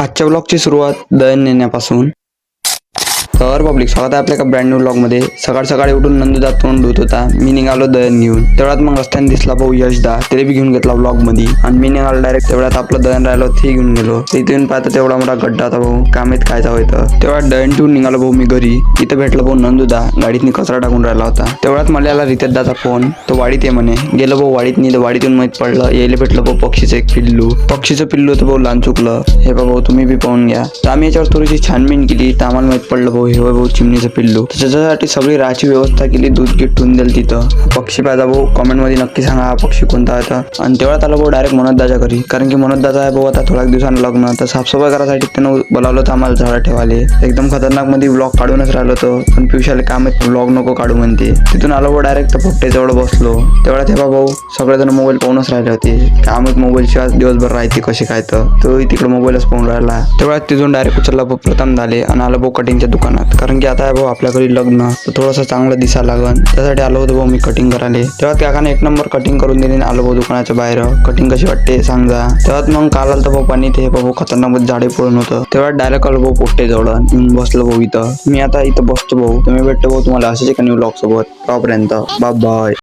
आजच्या ब्लॉगची सुरुवात दळण नेण्यापासून. तर पब्लिक, स्वागत आहे आपल्या एका ब्रँड न्यू ब्लॉग मध्ये. सकाळ सकाळी उठून नंदूदा तोंड धुत होता. मी निघालो दळण घेऊन. तेवढ्यात मग रस्त्याने दिसला भाऊ यशदा, त्याला बी घेऊन घेतला ब्लॉग मध्ये. आणि मी निघालो डायरेक्ट. तेवढ्यात आपलं दळण राहिलं ते घेऊन गेलो. इथून पाहता तेवढा मोठा गड्डा होता भाऊ, कामेत खायचा होतं. तेवढ्यात दळण ठेवून निघालो भाऊ मी घरी. इथं भेटलं भाऊ नंदूदा, गाडीतनी कचरा टाकून राहिला होता. तेवढ्यात मला आला रितेशदाचा फोन. तो वाडीत ये म्हणे. गेलो भाऊ वाडीत नाही, तर वाडीतून माहित पडलं यायला भेटलं भाऊ पक्षीचं एक पिल्लू. पक्षीचं पिल्लू होतं भाऊ लहान चुकलं. हे भाऊ तुम्ही बी पाहून घ्या. तर आम्ही याच्यावर थोडीशी छानबीन केली तर आम्हाला माहित पडलं भाऊ हे भाऊ चिमणीचं पिल्लू. त्याच्यासाठी सगळी राहायची व्यवस्था केली, दूध गिट ठेवून दिलं तिथं. पक्षी पाहिजा भाऊ, कमेंट मध्ये नक्की सांगा हा पक्षी कोणता होता. आणि तेवढ्यात आलो भाऊ डायरेक्ट मनोजदाच्या घरी, कारण की मनोजदाचा आहे भाऊ आता थोड्या दिवसांनी लग्न. तर साफसफाई करायसाठी त्यानं बोलावलं होतं आम्हाला झाडं ठेवाले. एकदम खतरनाक मध्ये ब्लॉग काढूनच राहिलो होतो, पण पिवशाले काम आहेत ब्लॉग नको काढू म्हणते. तिथून आलो भाऊ डायरेक्ट पोट्टेजवळ बसलो. तेवढ्यात हे भाऊ सगळेजण मोबाईल पाहूनच राहिले होते. काम आहेत मोबाईल शिवाय दिवसभर राहते कसे काय, तर तो तिकडे मोबाईलच पाहून राहिला. तेवढ्यात तिथून डायरेक्ट उचलला भाऊ प्रथम झाले आणि आलो भाऊ कटिंगच्या दुकानात, कारण की आता आहे भाऊ आपल्या घरी लग्न, तर थोडंसं चांगलं दिसायला लागन त्यासाठी आलो होतो भाऊ मी कटिंग करायला. तेव्हा काकाने एक नंबर कटिंग करून दिली. आलो भाऊ दुकानाच्या बाहेर. कटिंग कशी वाटते सांगा. तेव्हाच मग काल आलं तर भाऊ पाणी ते भाऊ खतरनाक मध्ये झाडे पडून होतं. तेव्हा डायरेक्ट आलो भाऊ पोट्टे जवळ बसलो भाऊ इथं. मी आता इथं बसतो भाऊ. तुम्ही भेटतो भाऊ तुम्हाला असेच एका न्यू ब्लॉग सोबत. तोपर्यंत बाय बाय.